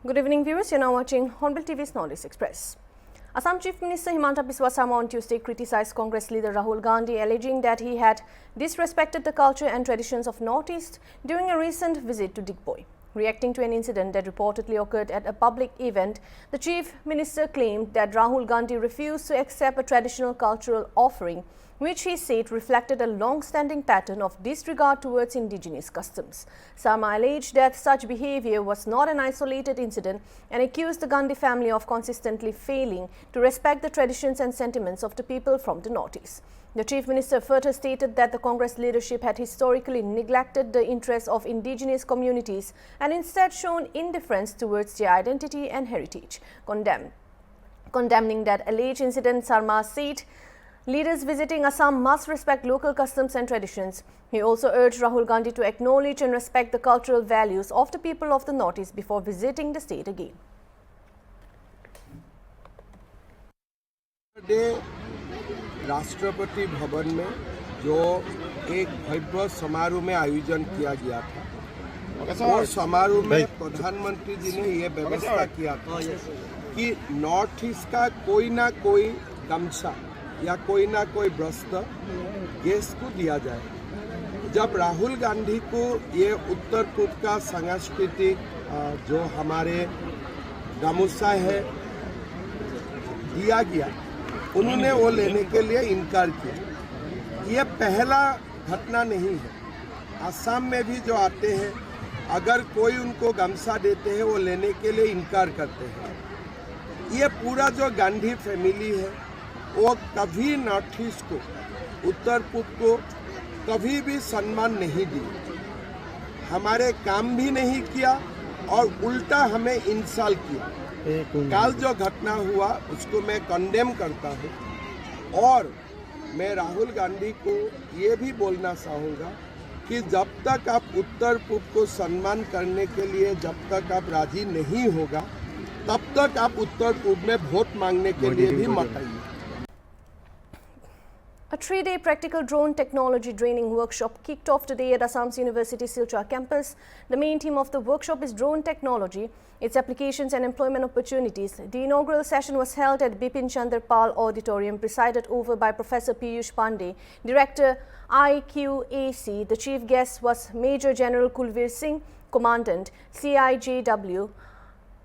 Good evening, viewers. You're now watching Hornbill TV's Knowledge Express. Assam Chief Minister Himanta Biswa Sarma on Tuesday criticized Congress leader Rahul Gandhi, alleging that he had disrespected the culture and traditions of Northeast during a recent visit to Digboi. Reacting to an incident that reportedly occurred at a public event, the Chief Minister claimed that Rahul Gandhi refused to accept a traditional cultural offering, which he said reflected a long-standing pattern of disregard towards indigenous customs. Sarma alleged that such behavior was not an isolated incident and accused the Gandhi family of consistently failing to respect the traditions and sentiments of the people from the Northeast. The Chief Minister further stated that the Congress leadership had historically neglected the interests of indigenous communities and instead shown indifference towards their identity and heritage. Condemning that alleged incident, Sarma said leaders visiting Assam must respect local customs and traditions. He also urged Rahul Gandhi to acknowledge and respect the cultural values of the people of the Northeast before visiting the state again. Rashtrapati Bhavan में जो एक भव्य समारोह में आयोजन किया गया था, वो समारोह में प्रधानमंत्री जी ने ये व्यवस्था किया था कि नॉर्थ ईस्ट का कोई ना कोई गमछा या कोई ना कोई वस्त्र गेस्ट को दिया जाए। जब राहुल गांधी को ये उत्तर पूर्व का सांस्कृतिक जो हमारे गामूछा है दिया गया, उन्होंने वो लेने के लिए इनकार किया। ये पहला घटना नहीं है। असम में भी जो आते हैं, अगर कोई उनको गमछा देते हैं वो लेने के लिए इनकार करते हैं। ये पूरा जो गांधी फैमिली है वो कभी नॉर्थ ईस्ट को, उत्तर पूर्व को कभी भी सम्मान नहीं दिया, हमारे काम भी नहीं किया और उल्टा हमें इंसल्ट किया। कल जो घटना हुआ उसको मैं कंडेम करता हूँ और मैं राहुल गांधी को ये भी बोलना चाहूँगा कि जब तक आप उत्तर पूर्व को सम्मान करने के लिए जब तक आप राजी नहीं होगा, तब तक आप उत्तर पूर्व में वोट मांगने के लिए भी मत आइए। A 3-day practical drone technology training workshop kicked off today at Assam's University Silchar campus. The main theme of the workshop is drone technology, its applications and employment opportunities. The inaugural session was held at Bipin Chandra Pal Auditorium, presided over by Professor Piyush Pandey, Director IQAC. The chief guest was Major General Kulveer Singh, Commandant CIJW.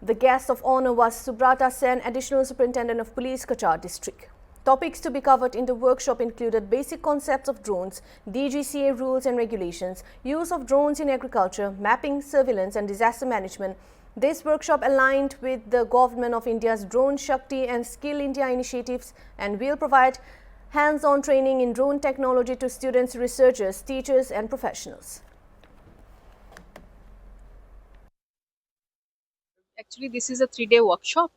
The guest of honor was Subrata Sen, Additional Superintendent of Police, Cachar District. Topics to be covered in the workshop included basic concepts of drones, DGCA rules and regulations, use of drones in agriculture, mapping, surveillance and disaster management. This workshop aligned with the Government of India's Drone Shakti and Skill India initiatives and will provide hands-on training in drone technology to students, researchers, teachers and professionals. Actually, this is a 3-day workshop.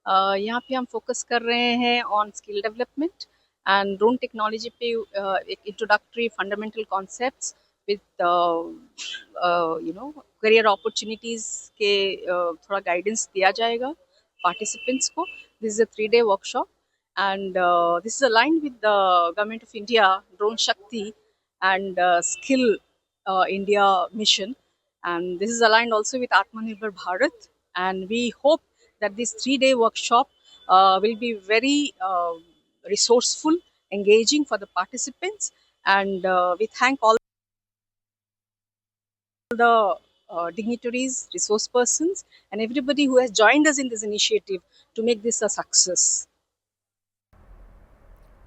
यहाँ पे हम focus कर रहे हैं on skill development and drone technology पे एक introductory fundamental concepts with career opportunities के थोड़ा गाइडेंस दिया जाएगा पार्टिसिपेंट्स को. This is a 3-day workshop and this is aligned with the government of India drone Shakti and skill India mission, and this is aligned also with Atmanirbhar Bharat, and we hope that this 3-day workshop will be very resourceful, engaging for the participants, and we thank all the dignitaries, resource persons and everybody who has joined us in this initiative to make this a success.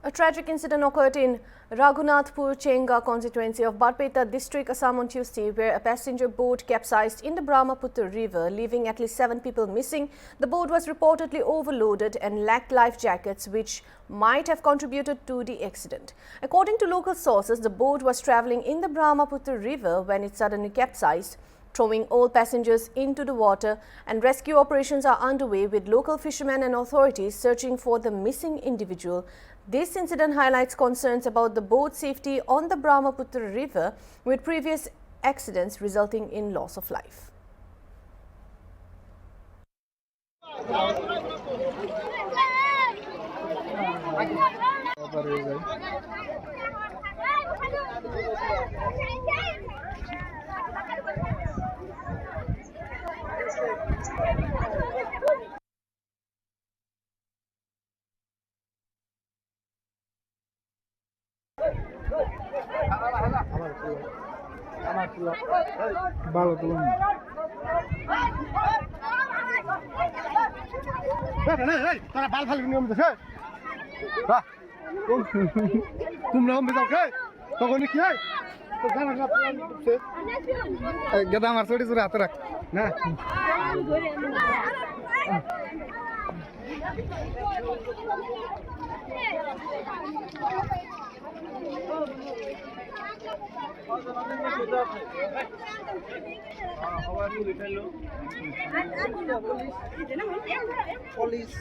A tragic incident occurred in Raghunathpur Chenga constituency of Barpeta district, Assam on Tuesday, where a passenger boat capsized in the Brahmaputra river, leaving at least 7 people missing. The boat was reportedly overloaded and lacked life jackets, which might have contributed to the accident. According to local sources, the boat was travelling in the Brahmaputra river when it suddenly capsized, throwing all passengers into the water, and rescue operations are underway with local fishermen and authorities searching for the missing individual. This incident highlights concerns about the boat safety on the Brahmaputra river, with previous accidents resulting in loss of life. ভালো তো তোরা বাল ফাল নিয়ম দেখে তোমরা हम बताओ के তখন কি হয় তো গানা গাতে গেদা আমার ছোটি ছোটি হাতে রাখ না पुलिस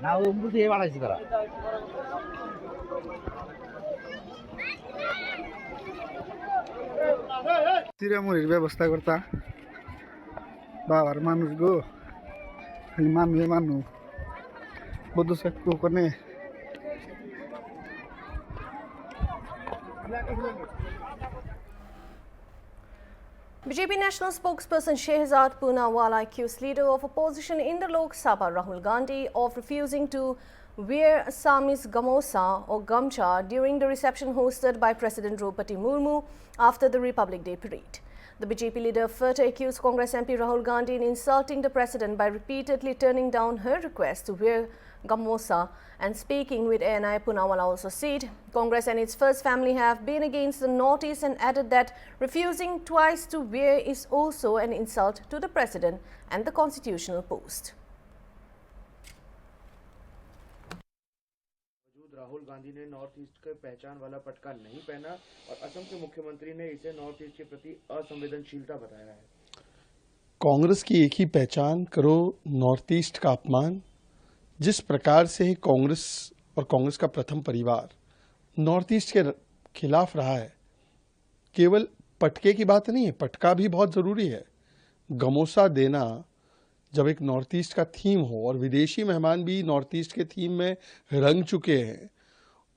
ನಾವು ಮುದ್ದೆ ಬಾಳಾಯಿಸಿದಾರ চিরামুড়ির ব্যবস্থা করতা বাবার মানুষ গো খালি মানুষ বদ্ধ কোনে BJP National Spokesperson Shehzad Poonawala accused leader of opposition in the Lok Sabha Rahul Gandhi of refusing to wear Assamese gamosa or gamcha during the reception hosted by President Draupadi Murmu after the Republic Day parade. The BJP leader further accused Congress MP Rahul Gandhi in insulting the president by repeatedly turning down her request to wear gamosa. And speaking with ANI, Poonawala also said Congress and its first family have been against the Northeast and added that refusing twice to wear is also an insult to the president and the constitutional post. Rahul Gandhi ने north east के पहचान वाला पटका नहीं पहना और असम के मुख्यमंत्री ने इसे नॉर्थ ईस्ट के प्रति असंवेदनशीलता बताया है। कांग्रेस की एक ही पहचान करो नॉर्थ ईस्ट का अपमान। जिस प्रकार से कांग्रेस और कांग्रेस का प्रथम परिवार नॉर्थ ईस्ट के खिलाफ रहा है, केवल पटके की बात नहीं है, पटका भी बहुत ज़रूरी है। गमोसा देना जब एक नॉर्थ ईस्ट का थीम हो और विदेशी मेहमान भी नॉर्थ ईस्ट के थीम में रंग चुके हैं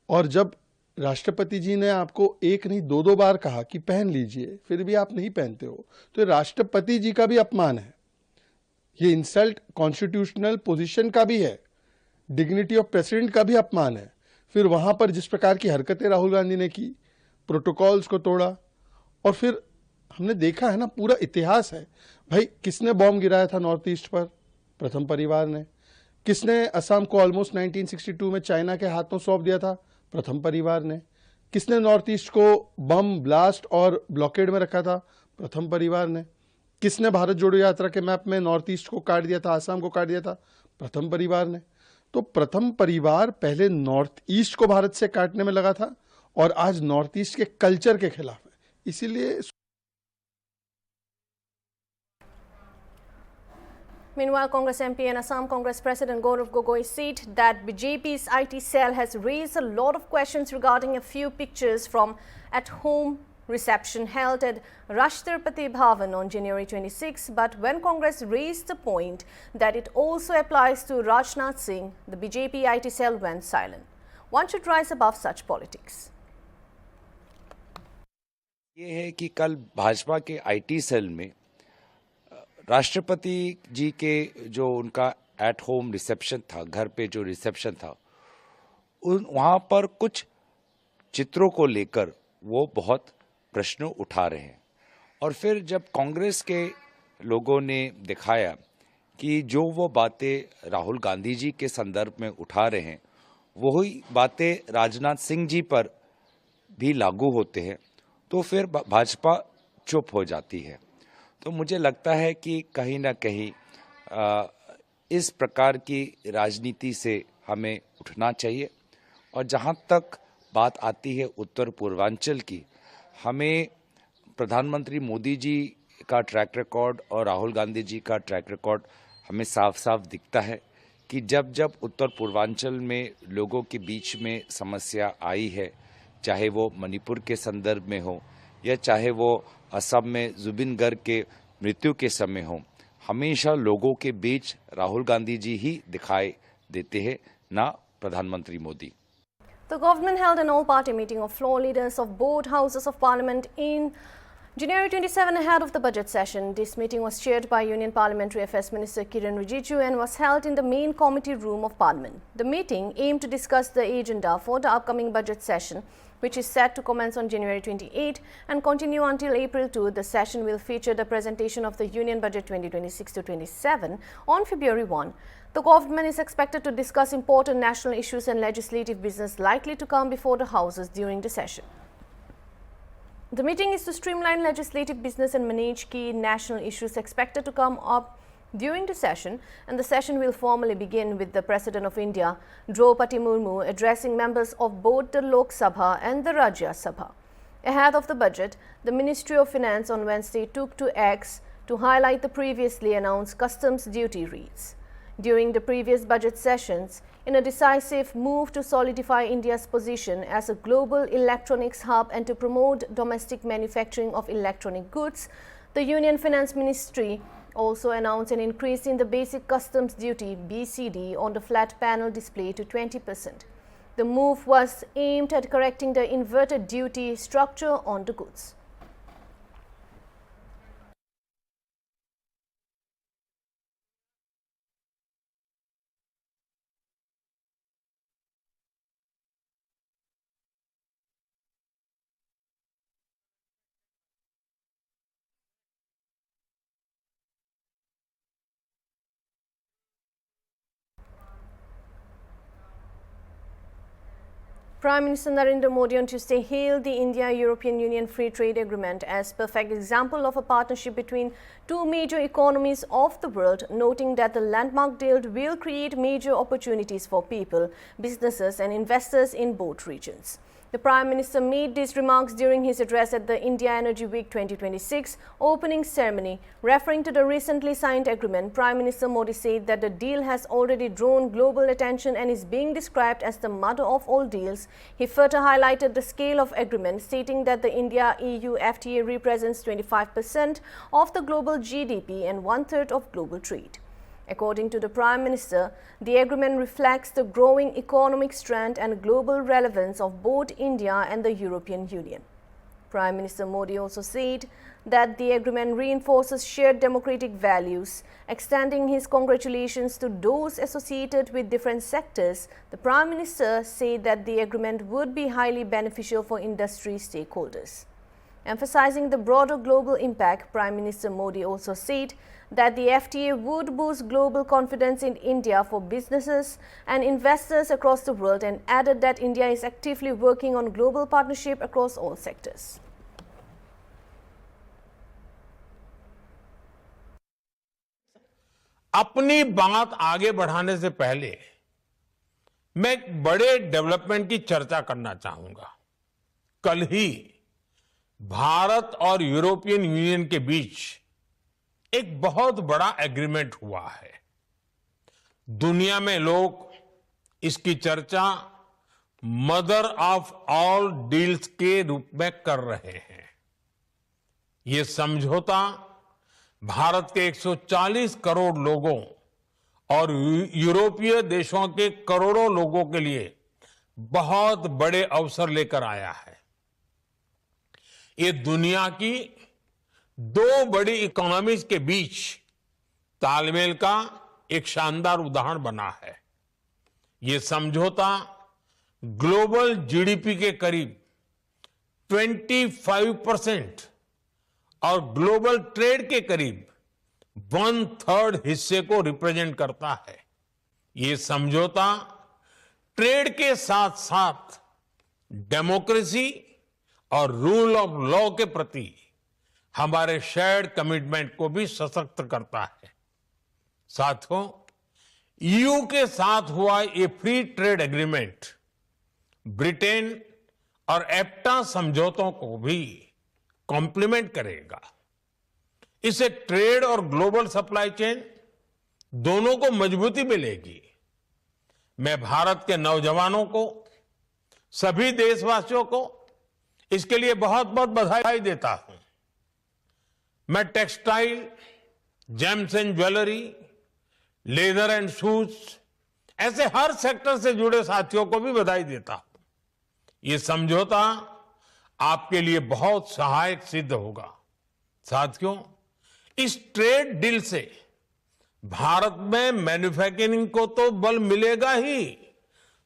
और जब राष्ट्रपति जी ने आपको एक नहीं दो बार कहा कि पहन लीजिए फिर भी आप नहीं पहनते हो, तो राष्ट्रपति जी का भी अपमान है। ये इंसल्ट कॉन्स्टिट्यूशनल पोजीशन का भी है, डिग्निटी ऑफ प्रेसिडेंट का भी अपमान है। फिर वहां पर जिस प्रकार की हरकतें राहुल गांधी ने की, प्रोटोकॉल्स को तोड़ा और फिर हमने देखा है ना, पूरा इतिहास है भाई। किसने बॉम्ब गिराया था नॉर्थ ईस्ट पर? प्रथम परिवार ने। किसने असम को ऑलमोस्ट 1962 में चाइना के हाथों सौंप दिया था? प्रथम परिवार ने। किसने नॉर्थ ईस्ट को बम ब्लास्ट और ब्लॉकेड में रखा था? प्रथम परिवार ने। किसने भारत जोड़ो यात्रा के मैप में नॉर्थ ईस्ट को काट दिया था, असम को काट दिया था? प्रथम परिवार ने। तो प्रथम परिवार पहले नॉर्थ ईस्ट को भारत से काटने में लगा था और आज नॉर्थ ईस्ट के कल्चर के खिलाफ है। इसीलिए Meanwhile, Congress MP and Assam Congress President Gaurav Gogoi said that BJP's IT cell has raised a lot of questions regarding a few pictures from at-home reception held at Rashtrapati Bhavan on January 26. But when Congress raised the point that it also applies to Rajnath Singh, the BJP IT cell went silent. One should rise above such politics. ये है कि कल भाजपा के IT cell में राष्ट्रपति जी के जो उनका एट होम रिसेप्शन था, घर पे जो रिसेप्शन था, वहाँ पर कुछ चित्रों को लेकर वो बहुत प्रश्न उठा रहे हैं। और फिर जब कांग्रेस के लोगों ने दिखाया कि जो वो बातें राहुल गांधी जी के संदर्भ में उठा रहे हैं वही बातें राजनाथ सिंह जी पर भी लागू होते हैं, तो फिर भाजपा चुप हो जाती है। तो मुझे लगता है कि कहीं ना कहीं इस प्रकार की राजनीति से हमें उठना चाहिए। और जहाँ तक बात आती है उत्तर पूर्वांचल की, हमें प्रधानमंत्री मोदी जी का ट्रैक रिकॉर्ड और राहुल गांधी जी का ट्रैक रिकॉर्ड हमें साफ साफ दिखता है कि जब जब उत्तर पूर्वांचल में लोगों के बीच में समस्या आई है, चाहे वो मणिपुर के संदर्भ में हो या चाहे वो असम में जुबिन गर्ग के मृत्यु के समय हो, हमेशा लोगों के बीच राहुल गांधी जी ही दिखाई देते हैं, ना प्रधानमंत्री Modi. The government held an all-party meeting of floor leaders of both houses of parliament in January 27 ahead of the budget session. This meeting was chaired by Union Parliamentary Affairs Minister Kiren Rijiju and was held in the main committee room of Parliament. The meeting aimed to discuss the agenda for the upcoming budget session, which is set to commence on January 28 and continue until April 2. The session will feature the presentation of the Union Budget 2026-27 on February 1. The government is expected to discuss important national issues and legislative business likely to come before the houses during the session. The meeting is to streamline legislative business and manage key national issues expected to come up during the session, and the session will formally begin with the President of India, Draupadi Murmu, addressing members of both the Lok Sabha and the Rajya Sabha. Ahead of the budget, the Ministry of Finance on Wednesday took to X to highlight the previously announced customs duty rates. During the previous budget sessions, in a decisive move to solidify India's position as a global electronics hub and to promote domestic manufacturing of electronic goods, the Union Finance Ministry also announced an increase in the basic customs duty (BCD) on the flat panel display to 20%. The move was aimed at correcting the inverted duty structure on the goods. Prime Minister Narendra Modi on Tuesday hailed the India-European Union Free Trade Agreement as a perfect example of a partnership between two major economies of the world, noting that the landmark deal will create major opportunities for people, businesses and investors in both regions. The Prime Minister made these remarks during his address at the India Energy Week 2026 opening ceremony. Referring to the recently signed agreement, Prime Minister Modi said that the deal has already drawn global attention and is being described as the mother of all deals. He further highlighted the scale of agreement, stating that the India-EU FTA represents 25% of the global GDP and one-third of global trade. According to the Prime Minister, the agreement reflects the growing economic strength and global relevance of both India and the European Union. Prime Minister Modi also said that the agreement reinforces shared democratic values. Extending his congratulations to those associated with different sectors, the Prime Minister said that the agreement would be highly beneficial for industry stakeholders. Emphasizing the broader global impact, Prime Minister Modi also said that the FTA would boost global confidence in India for businesses and investors across the world, and added that India is actively working on global partnership across all sectors. अपनी बात आगे बढ़ाने से पहले मैं एक बड़े development की चर्चा करना चाहूंगा। कल ही भारत और यूरोपियन यूनियन के बीच एक बहुत बड़ा एग्रीमेंट हुआ है। दुनिया में लोग इसकी चर्चा मदर ऑफ ऑल डील्स के रूप में कर रहे हैं। ये समझौता भारत के 140 करोड़ लोगों और यूरोपीय देशों के करोड़ों लोगों के लिए बहुत बड़े अवसर लेकर आया है। ये दुनिया की दो बड़ी इकोनॉमीज के बीच तालमेल का एक शानदार उदाहरण बना है। ये समझौता ग्लोबल जीडीपी के करीब 25% और ग्लोबल ट्रेड के करीब 1/3 हिस्से को रिप्रेजेंट करता है। ये समझौता ट्रेड के साथ साथ डेमोक्रेसी और रूल ऑफ लॉ के प्रति हमारे शेयर्ड कमिटमेंट को भी सशक्त करता है। साथियों, ईयू के साथ हुआ ये फ्री ट्रेड एग्रीमेंट ब्रिटेन और एप्टा समझौतों को भी कॉम्प्लीमेंट करेगा। इससे ट्रेड और ग्लोबल सप्लाई चेन दोनों को मजबूती मिलेगी। मैं भारत के नौजवानों को, सभी देशवासियों को इसके लिए बहुत बहुत बधाई देता हूं। मैं textile, James and jewellery, leather and shoes ऐसे हर सेक्टर से जुड़े साथियों को भी बधाई देता हूं। ये समझौता आपके लिए बहुत सहायक सिद्ध होगा। साथियों, इस ट्रेड डील से भारत में मैन्युफैक्चरिंग को तो बल मिलेगा ही,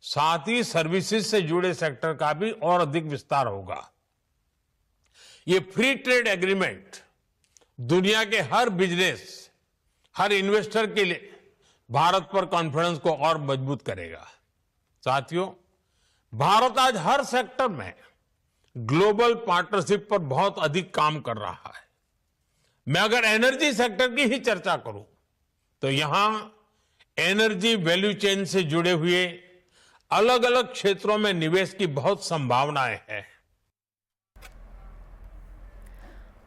साथ ही सर्विसेज से जुड़े सेक्टर का भी और अधिक विस्तार होगा। ये फ्री ट्रेड एग्रीमेंट दुनिया के हर बिजनेस, हर इन्वेस्टर के लिए भारत पर कॉन्फिडेंस को और मजबूत करेगा। साथियों, भारत आज हर सेक्टर में ग्लोबल पार्टनरशिप पर बहुत अधिक काम कर रहा है। मैं अगर एनर्जी सेक्टर की ही चर्चा करूं तो यहां एनर्जी वैल्यू चेन से जुड़े हुए अलग अलग क्षेत्रों में निवेश की बहुत संभावनाएं हैं।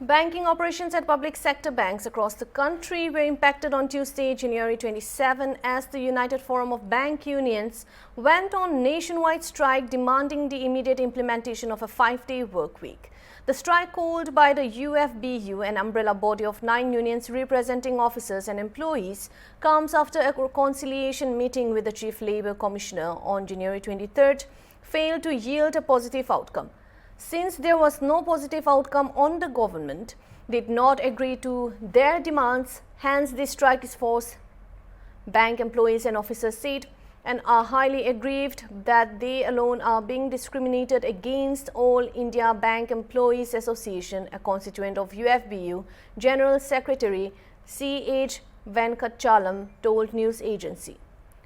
Banking operations at public sector banks across the country were impacted on Tuesday, January 27, as the United Forum of Bank Unions went on nationwide strike demanding the immediate implementation of a 5-day work week. The strike, called by the UFBU, an umbrella body of 9 unions representing officers and employees, comes after a reconciliation meeting with the Chief Labour Commissioner on January 23rd failed to yield a positive outcome. Since there was no positive outcome on the government did not agree to their demands, hence this strike is forced, bank employees and officers said, and are highly aggrieved that they alone are being discriminated against. All India Bank Employees Association, a constituent of UFBU, General Secretary C.H. Venkatachalam told news agency.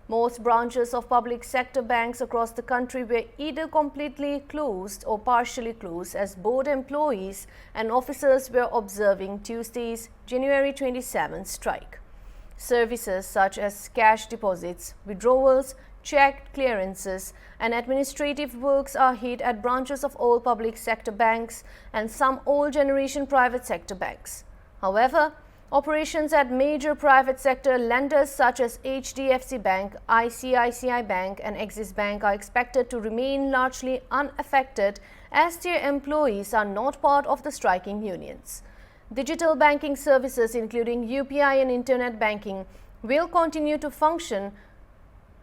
Most branches of public sector banks across the country were either completely closed or partially closed, as both employees and officers were observing Tuesday's January 27 strike. Services such as cash deposits, withdrawals, check clearances and administrative works are hit at branches of all public sector banks and some old generation private sector banks. However, operations at major private sector lenders such as HDFC Bank, ICICI Bank and Axis Bank are expected to remain largely unaffected, as their employees are not part of the striking unions. Digital banking services including UPI and internet banking will continue to function,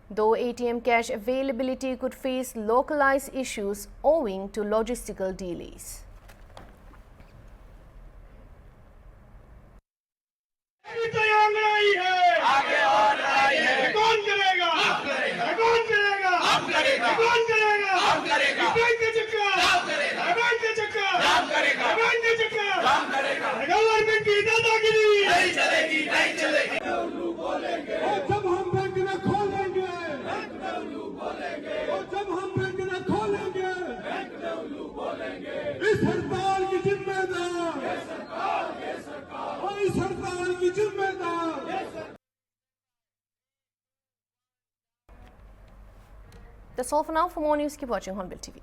though ATM cash availability could face localized issues owing to logistical delays. Government की दादागिरी नहीं चलेगी, नहीं चलेगी। जब हम bank न खोलेंगे, जब हम बैंक न खोलेंगे, इस हड़ताल की जिम्मेदार, इस हड़ताल की जिम्मेदार। That's all for now. For more news, keep watching Hornbill TV.